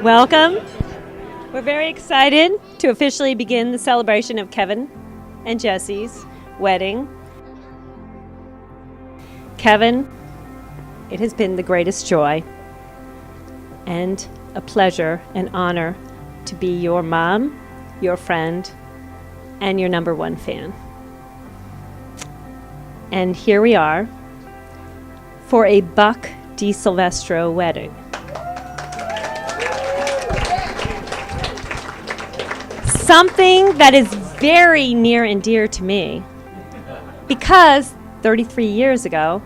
Welcome. We're very excited to officially begin the celebration of Kevin and Jesse's wedding. Kevin, it has been the greatest joy and a pleasure and honor to be your mom, your friend, and your number one fan. And here we are for a Buck DiSilvestro wedding. Something that is very near and dear to me, because 33 years ago,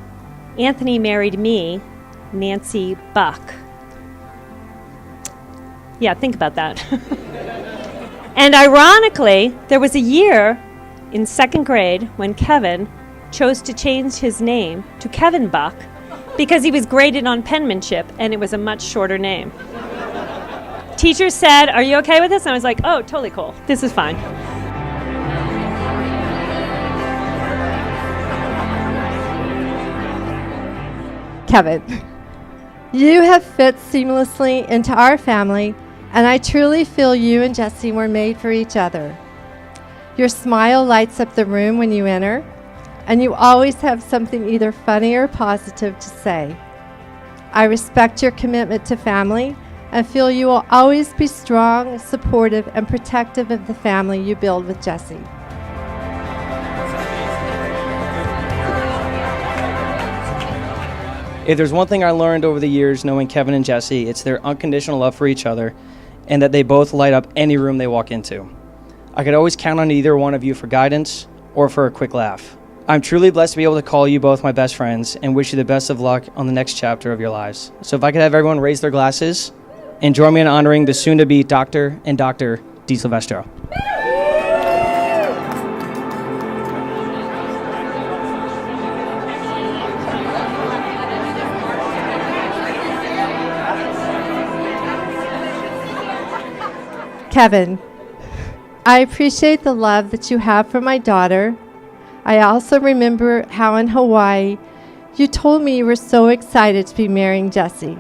Anthony married me, Nancy Buck. Yeah, think about that. And ironically, there was a year in second grade when Kevin chose to change his name to Kevin Buck because he was graded on penmanship and it was a much shorter name. Teacher said, "Are you okay with this?" And I was like, "Oh, totally cool. This is fine." Kevin, you have fit seamlessly into our family, and I truly feel you and Jesse were made for each other. Your smile lights up the room when you enter, and you always have something either funny or positive to say. I respect your commitment to family and feel you will always be strong, supportive, and protective of the family you build with Jesse. If there's one thing I learned over the years knowing Kevin and Jesse, it's their unconditional love for each other and that they both light up any room they walk into. I could always count on either one of you for guidance or for a quick laugh. I'm truly blessed to be able to call you both my best friends and wish you the best of luck on the next chapter of your lives. So if I could have everyone raise their glasses and join me in honoring the soon-to-be Dr. and Dr. DiSilvestro. Kevin, I appreciate the love that you have for my daughter. I also remember how in Hawaii you told me you were so excited to be marrying Jesse.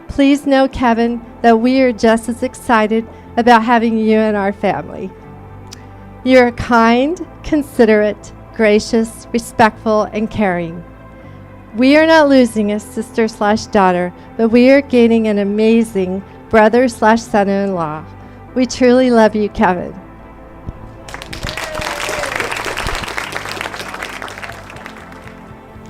Please know, Kevin, that we are just as excited about having you in our family. You're kind, considerate, gracious, respectful, and caring. We are not losing a sister/daughter, but we are gaining an amazing brother/son-in-law. We truly love you, Kevin.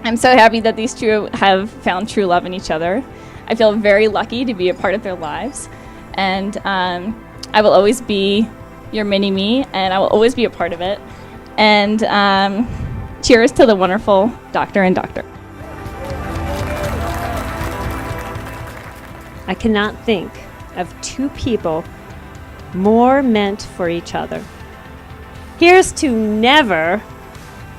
I'm so happy that these two have found true love in each other. I feel very lucky to be a part of their lives. And I will always be your mini-me, and I will always be a part of it. And cheers to the wonderful Doctor and Doctor. I cannot think of two people more meant for each other. Here's to never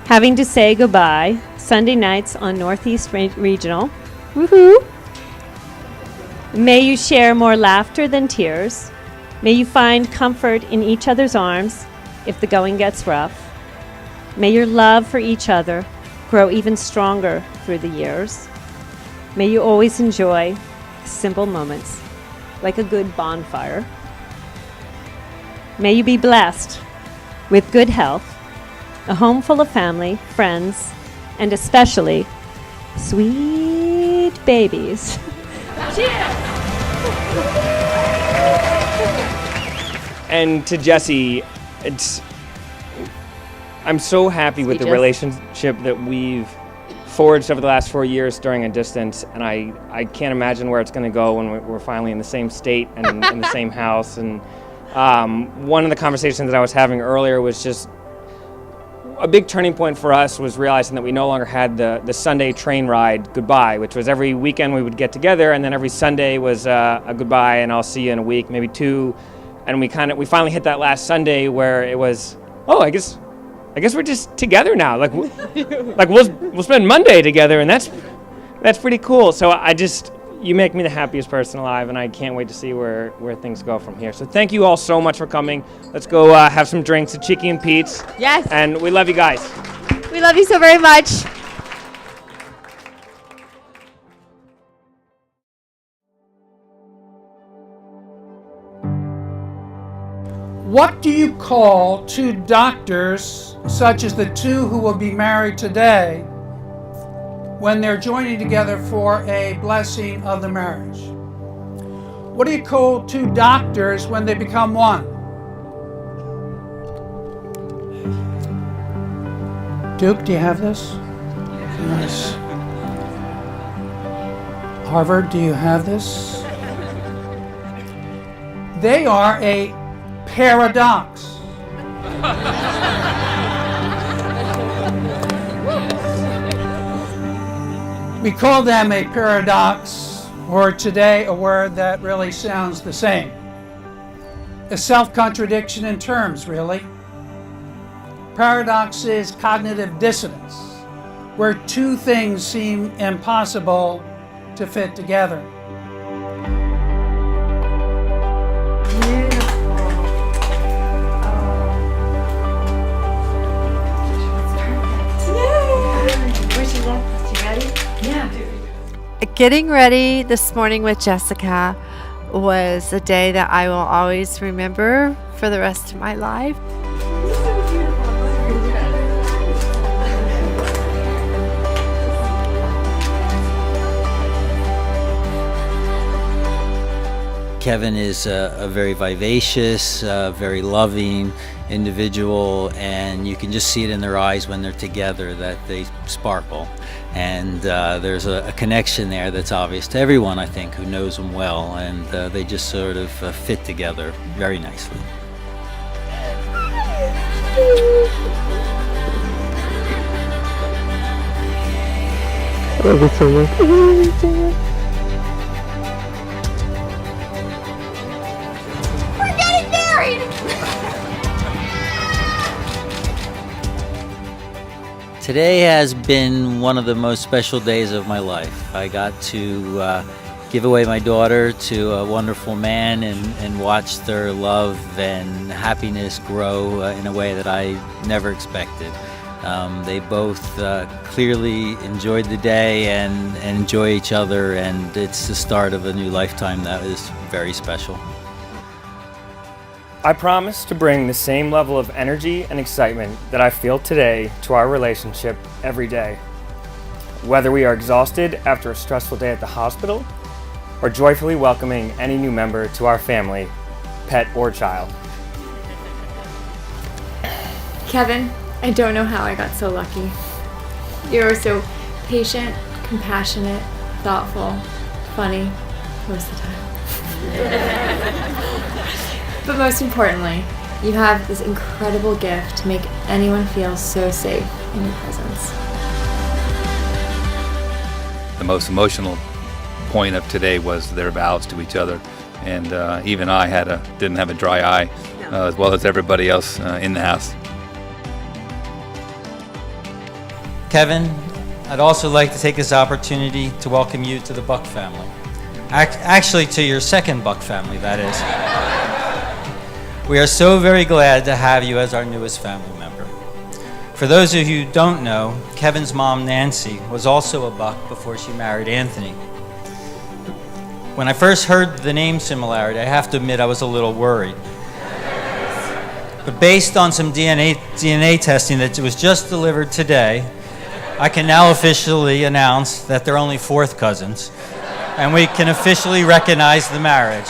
having to say goodbye Sunday nights on Northeast Regional. Woohoo! May you share more laughter than tears. May you find comfort in each other's arms if the going gets rough. May your love for each other grow even stronger through the years. May you always enjoy simple moments like a good bonfire. May you be blessed with good health, a home full of family, friends, and especially sweet babies. Cheers! And to Jesse, I'm so happy with the relationship that we've forged over the last 4 years during a distance, and I can't imagine where it's going to go when we're finally in the same state and in the same house. And one of the conversations that I was having earlier was just a big turning point for us was realizing that we no longer had the Sunday train ride goodbye, which was every weekend we would get together, and then every Sunday was a goodbye and I'll see you in a week, maybe two. And we finally hit that last Sunday where it was, oh, I guess we're just together now. Like we'll spend Monday together, and that's pretty cool. So I just you make me the happiest person alive, and I can't wait to see where things go from here. So thank you all so much for coming. Let's go have some drinks at Cheeky and Pete's. Yes. And we love you guys. We love you so very much. What do you call two doctors, such as the two who will be married today, when they're joining together for a blessing of the marriage? What do you call two doctors when they become one? Duke, do you have this? Yes. Harvard, do you have this? They are a paradox. We call them a paradox, or today a word that really sounds the same. A self-contradiction in terms, really. Paradox is cognitive dissonance, where two things seem impossible to fit together. Getting ready this morning with Jessica was a day that I will always remember for the rest of my life. Kevin is a very vivacious, very loving individual, and you can just see it in their eyes when they're together that they sparkle. And there's a connection there that's obvious to everyone, I think, who knows them well, and they just sort of fit together very nicely. I love you so much. I love you so much. We're getting married! Today has been one of the most special days of my life. I got to give away my daughter to a wonderful man and watch their love and happiness grow in a way that I never expected. They both clearly enjoyed the day and enjoy each other, and it's the start of a new lifetime that is very special. I promise to bring the same level of energy and excitement that I feel today to our relationship every day. Whether we are exhausted after a stressful day at the hospital, or joyfully welcoming any new member to our family, pet or child. Kevin, I don't know how I got so lucky. You're so patient, compassionate, thoughtful, funny, most of the time. But most importantly, you have this incredible gift to make anyone feel so safe in your presence. The most emotional point of today was their vows to each other, and even I didn't have a dry eye, as well as everybody else in the house. Kevin, I'd also like to take this opportunity to welcome you to the Buck family. Actually, to your second Buck family, that is. We are so very glad to have you as our newest family member. For those of you who don't know, Kevin's mom, Nancy, was also a Buck before she married Anthony. When I first heard the name similarity, I have to admit I was a little worried. But based on some DNA testing that was just delivered today, I can now officially announce that they're only fourth cousins, and we can officially recognize the marriage.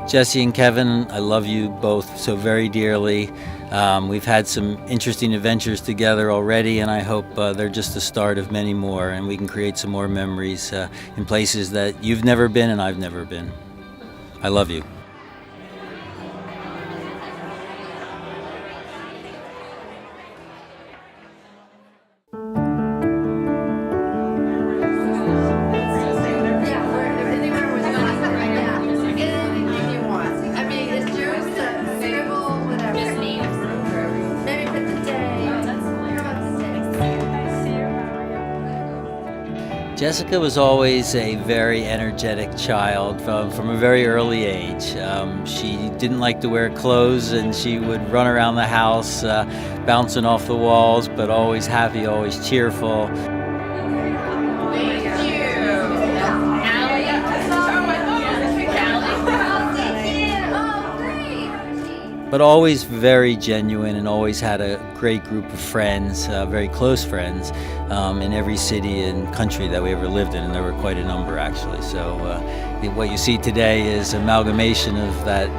Jesse and Kevin, I love you both so very dearly. We've had some interesting adventures together already, and I hope they're just the start of many more, and we can create some more memories in places that you've never been and I've never been. I love you. Jessica was always a very energetic child from a very early age. She didn't like to wear clothes, and she would run around the house bouncing off the walls, but always happy, always cheerful. But always very genuine, and always had a great group of friends, very close friends, in every city and country that we ever lived in, and there were quite a number actually. So what you see today is amalgamation of that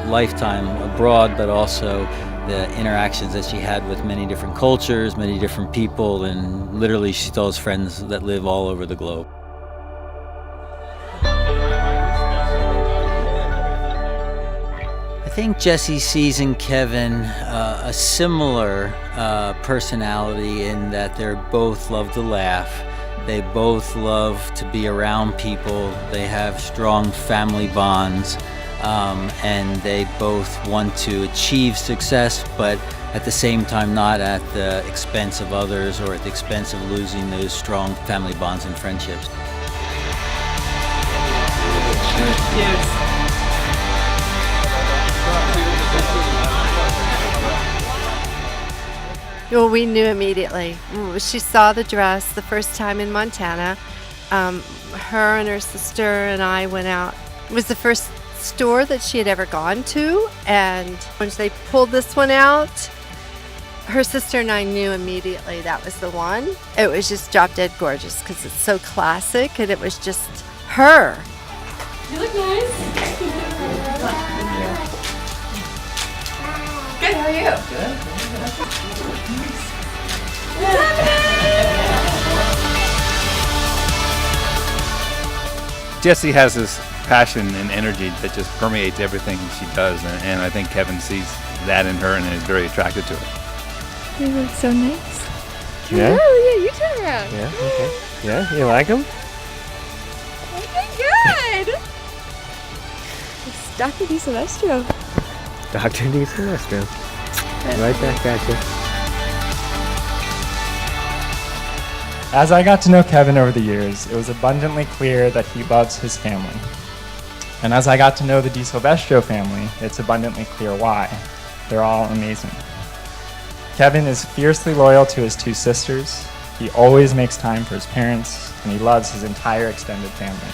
lifetime abroad, but also the interactions that she had with many different cultures, many different people, and literally she still has friends that live all over the globe. I think Jessie sees in Kevin a similar personality in that they both love to laugh. They both love to be around people. They have strong family bonds, and they both want to achieve success, but at the same time not at the expense of others or at the expense of losing those strong family bonds and friendships. Cheers. Well, we knew immediately. She saw the dress the first time in Montana. Her and her sister and I went out. It was the first store that she had ever gone to, and when they pulled this one out, her sister and I knew immediately that was the one. It was just drop dead gorgeous because it's so classic, and it was just her. You look nice. Good, how are you? Good. Jessie has this passion and energy that just permeates everything she does, and I think Kevin sees that in her and is very attracted to her. You look so nice. Yeah? Oh, yeah, you turn around. Yeah, okay. Yeah, you like them? Okay, good. It's Dr. Di Silvestro. Dr. Di Silvestro. Right back at you. As I got to know Kevin over the years, it was abundantly clear that he loves his family. And as I got to know the Di Silvestro family, it's abundantly clear why. They're all amazing. Kevin is fiercely loyal to his two sisters. He always makes time for his parents, and he loves his entire extended family.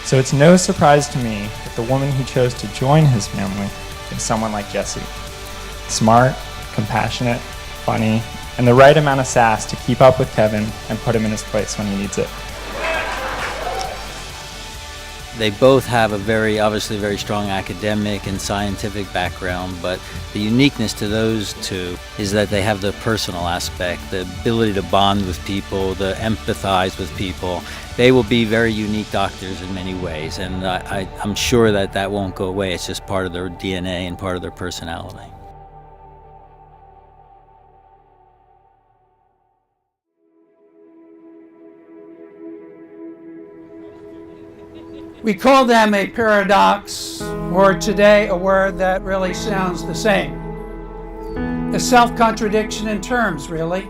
So it's no surprise to me that the woman he chose to join his family is someone like Jessie. Smart, compassionate, funny, and the right amount of sass to keep up with Kevin and put him in his place when he needs it. They both have a obviously very strong academic and scientific background, but the uniqueness to those two is that they have the personal aspect, the ability to bond with people, to empathize with people. They will be very unique doctors in many ways, and I'm sure that that won't go away. It's just part of their DNA and part of their personality. We call them a paradox, or today a word that really sounds the same. A self-contradiction in terms, really.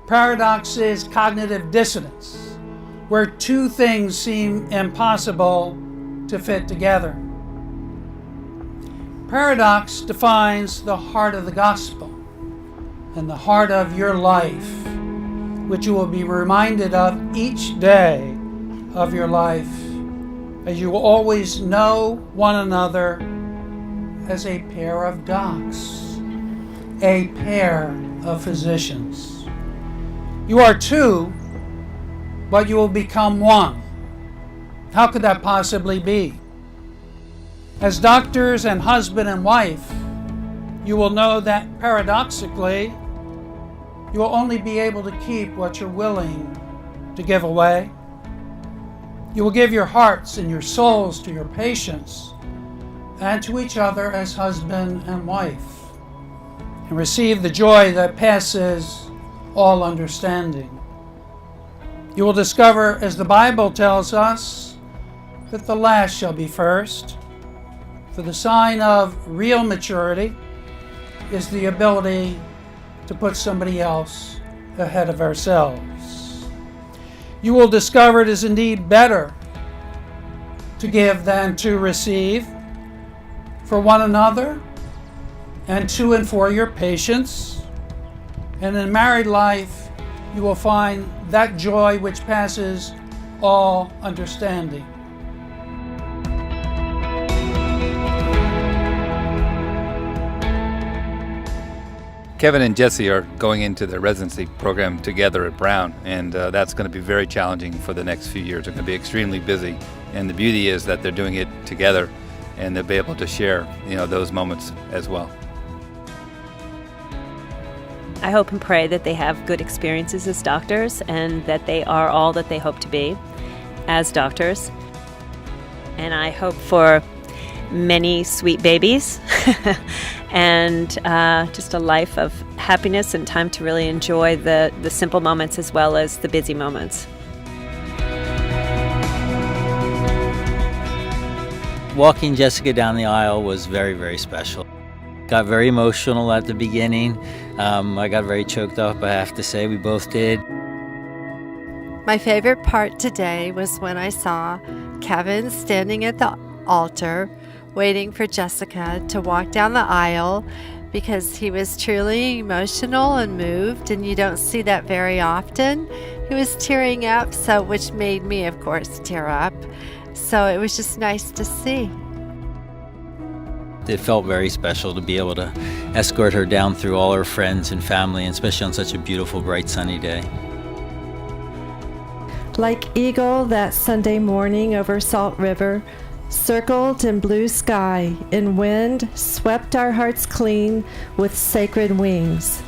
Paradox is cognitive dissonance, where two things seem impossible to fit together. Paradox defines the heart of the gospel and the heart of your life, which you will be reminded of each day of your life, as you will always know one another as a pair of docs, a pair of physicians. You are two, but you will become one. How could that possibly be? As doctors and husband and wife, you will know that paradoxically, you will only be able to keep what you're willing to give away. You will give your hearts and your souls to your patients and to each other as husband and wife, and receive the joy that passes all understanding. You will discover, as the Bible tells us, that the last shall be first, for the sign of real maturity is the ability to put somebody else ahead of ourselves. You will discover it is indeed better to give than to receive, for one another, and to and for your patients. And in married life, you will find that joy which passes all understanding. Kevin and Jesse are going into their residency program together at Brown, and that's going to be very challenging for the next few years. They're going to be extremely busy, and the beauty is that they're doing it together, and they'll be able to share, those moments as well. I hope and pray that they have good experiences as doctors and that they are all that they hope to be as doctors. And I hope for many sweet babies and just a life of happiness and time to really enjoy the simple moments as well as the busy moments. Walking Jessica down the aisle was very, very special. Got very emotional at the beginning. I got very choked up, I have to say. We both did. My favorite part today was when I saw Kevin standing at the altar waiting for Jessica to walk down the aisle, because he was truly emotional and moved, and you don't see that very often. He was tearing up, which made me, of course, tear up. So it was just nice to see. It felt very special to be able to escort her down through all her friends and family, and especially on such a beautiful, bright, sunny day. Like eagle that Sunday morning over Salt River, circled in blue sky, in wind, swept our hearts clean with sacred wings.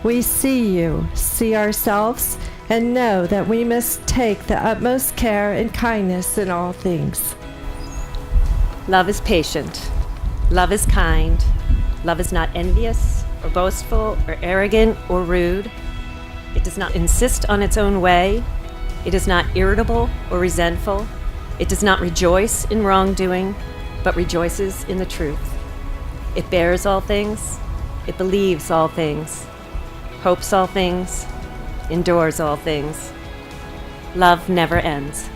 We see you, see ourselves, and know that we must take the utmost care and kindness in all things. Love is patient. Love is kind. Love is not envious or boastful or arrogant or rude. It does not insist on its own way. It is not irritable or resentful. It does not rejoice in wrongdoing, but rejoices in the truth. It bears all things. It believes all things. Hopes all things. Endures all things. Love never ends.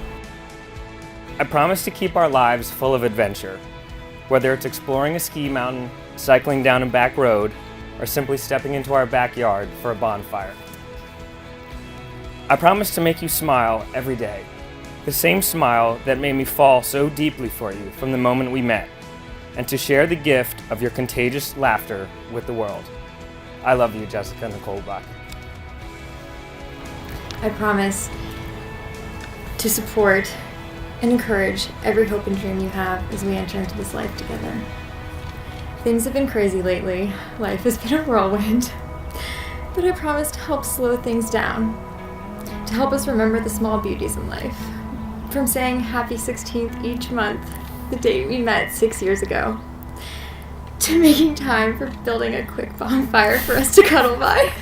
I promise to keep our lives full of adventure, whether it's exploring a ski mountain, cycling down a back road, or simply stepping into our backyard for a bonfire. I promise to make you smile every day, the same smile that made me fall so deeply for you from the moment we met, and to share the gift of your contagious laughter with the world. I love you, Jessica Nicole Bach. I promise to support and encourage every hope and dream you have as we enter into this life together. Things have been crazy lately. Life has been a whirlwind. But I promise to help slow things down, to help us remember the small beauties in life. From saying happy 16th each month, the date we met 6 years ago, to making time for building a quick bonfire for us to cuddle by.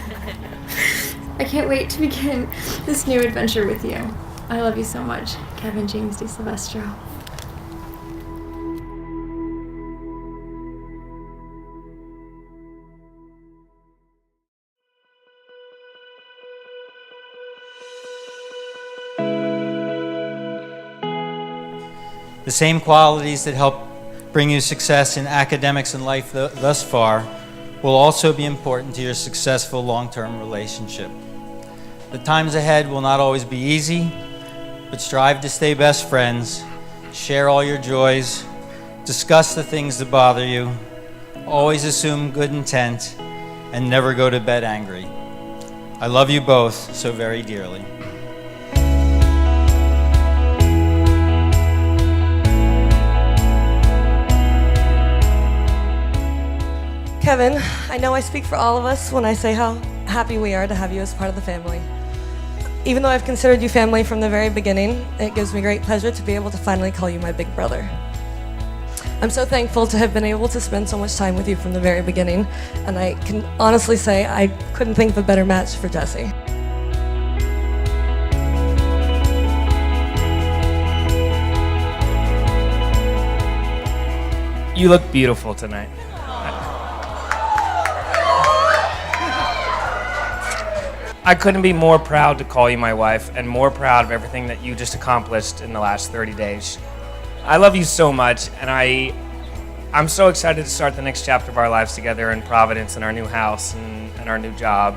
I can't wait to begin this new adventure with you. I love you so much, Kevin James De Silvestro. The same qualities that help bring you success in academics and life thus far will also be important to your successful long-term relationship. The times ahead will not always be easy, but strive to stay best friends, share all your joys, discuss the things that bother you, always assume good intent, and never go to bed angry. I love you both so very dearly. Kevin, I know I speak for all of us when I say how happy we are to have you as part of the family. Even though I've considered you family from the very beginning, it gives me great pleasure to be able to finally call you my big brother. I'm so thankful to have been able to spend so much time with you from the very beginning, and I can honestly say I couldn't think of a better match for Jesse. You look beautiful tonight. I couldn't be more proud to call you my wife and more proud of everything that you just accomplished in the last 30 days. I love you so much, and I'm so excited to start the next chapter of our lives together in Providence, in our new house and our new job.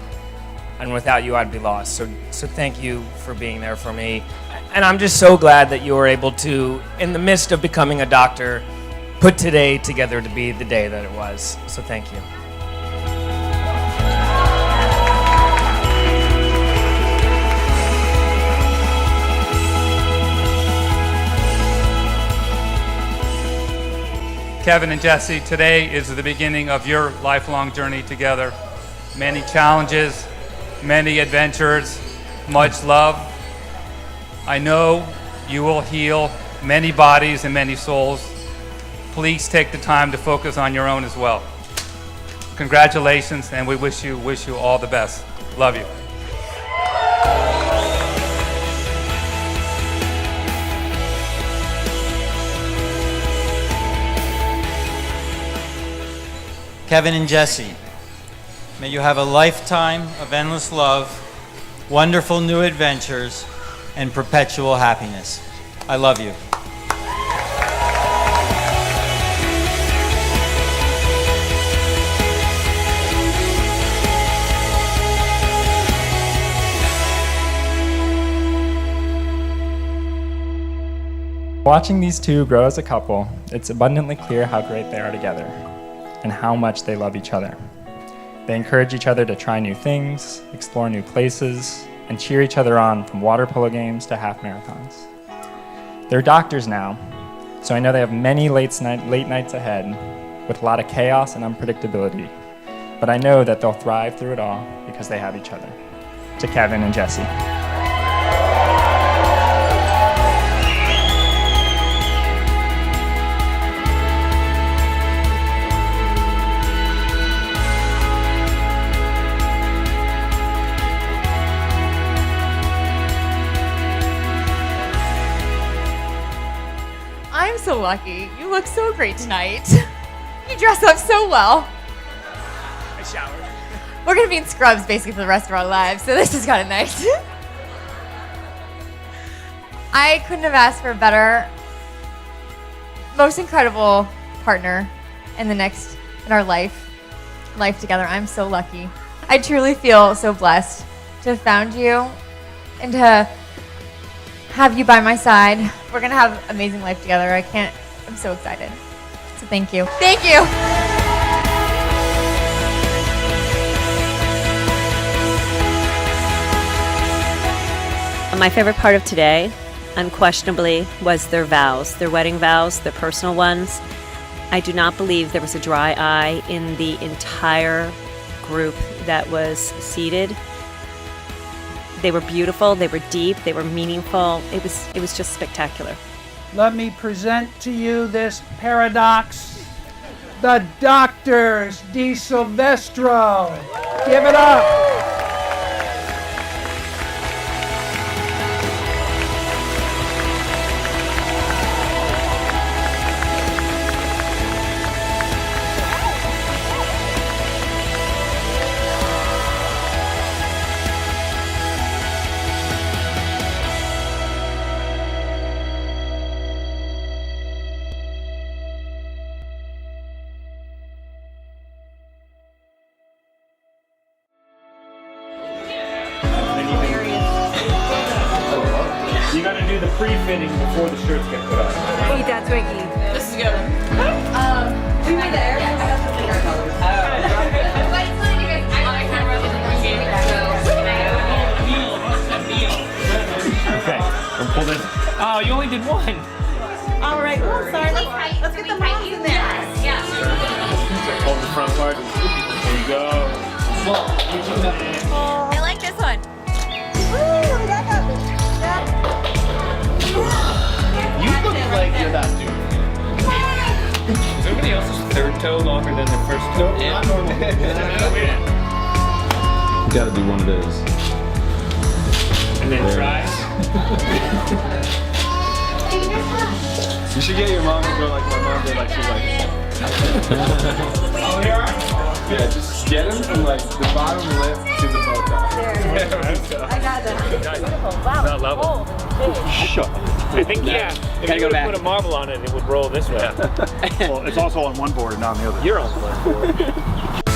And without you, I'd be lost. So thank you for being there for me. And I'm just so glad that you were able to, in the midst of becoming a doctor, put today together to be the day that it was. So thank you. Kevin and Jesse, today is the beginning of your lifelong journey together. Many challenges, many adventures, much love. I know you will heal many bodies and many souls. Please take the time to focus on your own as well. Congratulations, and we wish you all the best. Love you. Kevin and Jesse, may you have a lifetime of endless love, wonderful new adventures, and perpetual happiness. I love you. Watching these two grow as a couple, it's abundantly clear how great they are together and how much they love each other. They encourage each other to try new things, explore new places, and cheer each other on from water polo games to half marathons. They're doctors now, so I know they have many late nights ahead with a lot of chaos and unpredictability, but I know that they'll thrive through it all because they have each other. To Kevin and Jesse. I'm so lucky. You look so great tonight. You dress up so well. I showered. We're gonna be in scrubs basically for the rest of our lives, so this is kind of nice. I couldn't have asked for a better, most incredible partner in our life together. I'm so lucky. I truly feel so blessed to have found you and to have you by my side. We're gonna have an amazing life together. I'm so excited. So thank you. Thank you. My favorite part of today, unquestionably, was their vows, their wedding vows, their personal ones. I do not believe there was a dry eye in the entire group that was seated. They were beautiful, they were deep, they were meaningful. It was just spectacular. Let me present to you this paradox. The Doctors di Silvestro. Give it up. You gotta do the pre-fitting before the shirts get put on. Eat that Twinkie. This is good. We were there. Okay, we'll pull this. Oh, you only did one. All right. Oh, sorry. Let's get the mic in there. Yeah. Hold the front part. There you go. I like this one. You look like you're not doing it. Is everybody else's third toe longer than their first toe? Yeah. Not normal. You gotta do one of those. And then try. You should get your mom to go like my mom did, like she's like. Oh, here? Yeah, just get him from like the bottom lip to the bow tie. Shut up. I think, yeah. If you would put a marble on it, it would roll this way. Well, it's also on one board and not on the other. You're on one board.